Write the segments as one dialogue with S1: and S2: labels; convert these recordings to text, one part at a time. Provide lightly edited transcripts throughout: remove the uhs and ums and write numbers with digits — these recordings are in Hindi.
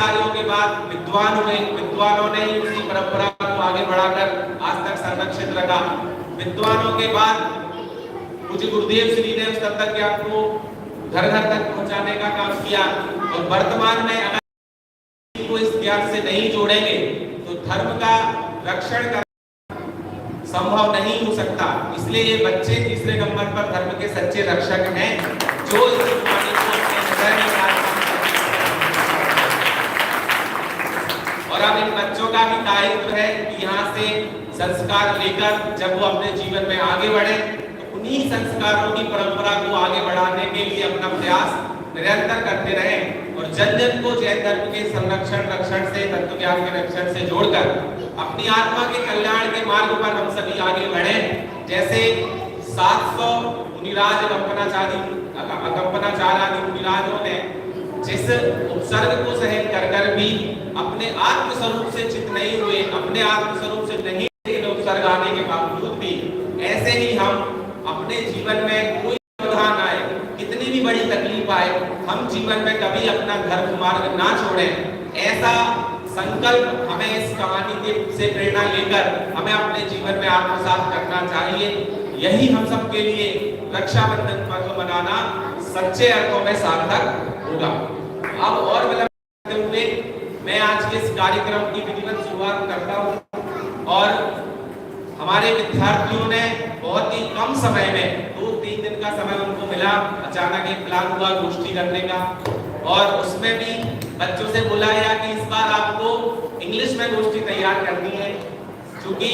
S1: आचार्यों के बाद विद्वानों ने ही उसी परंपरा को आगे बढ़ाकर आज तक संरक्षित रखा। विद्वानों के बाद पूज्य गुरुदेव श्री ने उस तत्व ज्ञान को घर घर तक पहुंचाने का काम किया। और वर्तमान में अगर को इस ज्ञान से नहीं जोड़ेंगे तो धर्म का रक्षण करना संभव नहीं हो सकता। इसलिए ये बच्चे तीसरे नंबर पर धर्म के सच्चे रक्षक हैं, जो इस वाणी को अपने हृदय में धारण और अब इन बच्चों का भी दायित्व है कि यहाँ से संस्कार लेकर जब वो अपने जीवन में आगे बढ़े तो उन्हीं संस्कारों की परंपरा को आगे बढ़ाने के लिए अपना प्रयास निरंतर करते रहे और जन जन को जैन धर्म के संरक्षण रक्षण से, तत्व ज्ञान के रक्षण से जोड़कर अपनी आत्मा के कल्याण के मार्ग पर हम सभी आगे बढ़े। जैसे 700 मुनिराज अकंपनाचार्य आदि मुनिराजों ने जिस उपसर्ग को सहन कर भी अपने आत्म स्वरूप से चित नहीं हुए, अपने आत्म स्वरूप से नहीं उपसर्ग आने के बावजूद भी, ऐसे ही हम अपने जीवन में कोई व्यवधान आए, कितनी भी बड़ी तकलीफ आए, हम जीवन में कभी अपना धर्म मार्ग ना छोड़ें। ऐसा संकल्प हमें इस कहानी से प्रेरणा लेकर हमें अपने जीवन में आत्मसात करना चाहिए। यही हम सबके लिए रक्षाबंधन पर्व मनाना सच्चे अर्थों में सार्थक होगा। अब और विलंब करते हुए मैं आज के इस कार्यक्रम की विधिवत शुरुआत करता हूँ। और हमारे विद्यार्थियों ने बहुत ही कम समय में 2-3 दिन का समय उनको मिला, अचानक एक प्लान हुआ गोष्ठी करने का और उसमें भी बच्चों से बोला गया कि इस बार आपको इंग्लिश में गोष्ठी तैयार करनी है, क्योंकि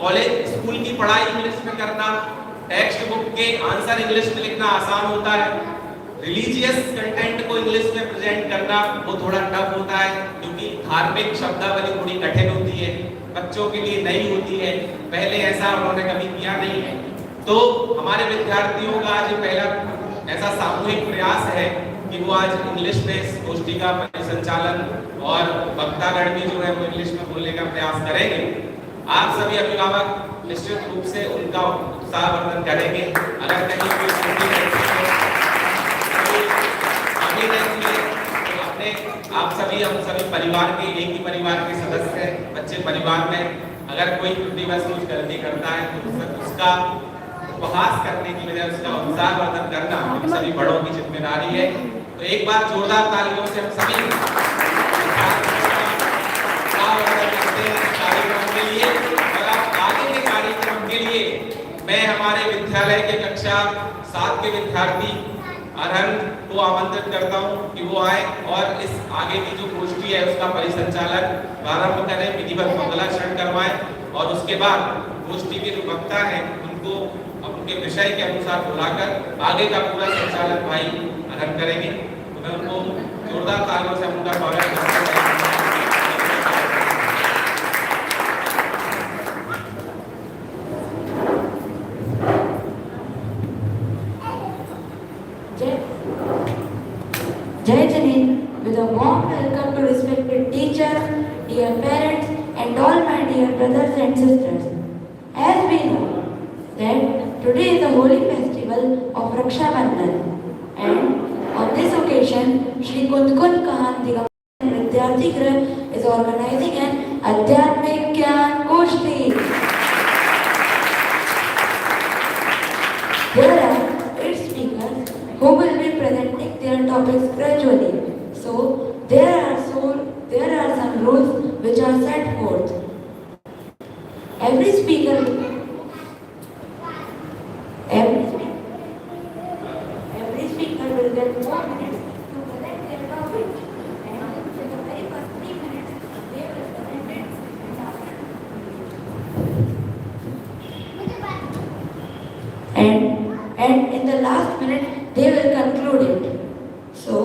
S1: कॉलेज स्कूल की पढ़ाई इंग्लिश में करना, टेक्स्ट बुक के आंसर इंग्लिश में लिखना आसान होता है, रिलीजियस कंटेंट को इंग्लिश में प्रेजेंट करना वो थोड़ा टफ होता है, क्योंकि धार्मिक शब्दावली थोड़ी कठिन होती है, बच्चों के लिए नई होती है, पहले ऐसा उन्होंने कभी किया नहीं है। तो हमारे विद्यार्थियों का आज पहला ऐसा सामूहिक प्रयास है कि वो आज इंग्लिश में इस गोष्ठी का परिसंचालन और वक्तागण भी जो है वो इंग्लिश में बोलने का प्रयास करेंगे। आप सभी अभिभावक निश्चित रूप से उनका उत्साहवर्धन करेंगे। अगर कहीं कोई अपने आप सभी हम सभी परिवार के एक ही परिवार के सदस्य हैं, बच्चे परिवार में अगर कोई प्रतिवश कुछ गलती करता है तो उसका उपहास करने की बजाय उसका उत्साहवर्धन करना हम सभी बड़ों की जिम्मेदारी है। तो एक बार जोरदार तालियों से हम सभी करते हैं कार्यक्रम के लिए। और अब आगे के कार्यक्रम के लिए मैं हमारे विद्यालय के कक्षा 7 के विद्यार्थी अरहंत को आमंत्रित करता हूं कि वो आए और इस आगे की जो गोष्ठी है उसका परिसंचालन प्रारंभ करें, विधिवत मंगलाचरण करवाएं और उसके बाद गोष्ठी के जो वक्ता हैं उनको उनके विषय के अनुसार बुलाकर आगे का पूरा संचालन भाई अरहंत करेंगे। तो मैं उनको जोरदार तालियों से उनका स्वागत करता हूं।
S2: Jai Janin, with a warm welcome to respected teachers, dear parents, and all my dear brothers and sisters. As we know that today is the holy festival of Raksha Bandhan, and on this occasion, Shri Kundkund Kahan Digamata Vidyarthi Grah is organizing an Adhyatmik Gyan Goshti. There are 8 speakers who will be presenting their topics gradually. So there are some rules which are set forth. Every speaker will get 4 minutes to present their topic, and in the very first 3 minutes they will present it, and in the last minute they will conclude it. So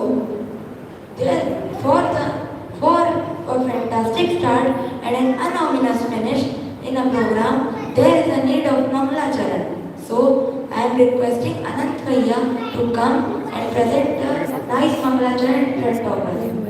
S2: for a fantastic start and an unanimous finish in a program, there is a need of Mangalacharan. So I am requesting Anant Bhaiya to come and present a nice Mangalacharan in front of us.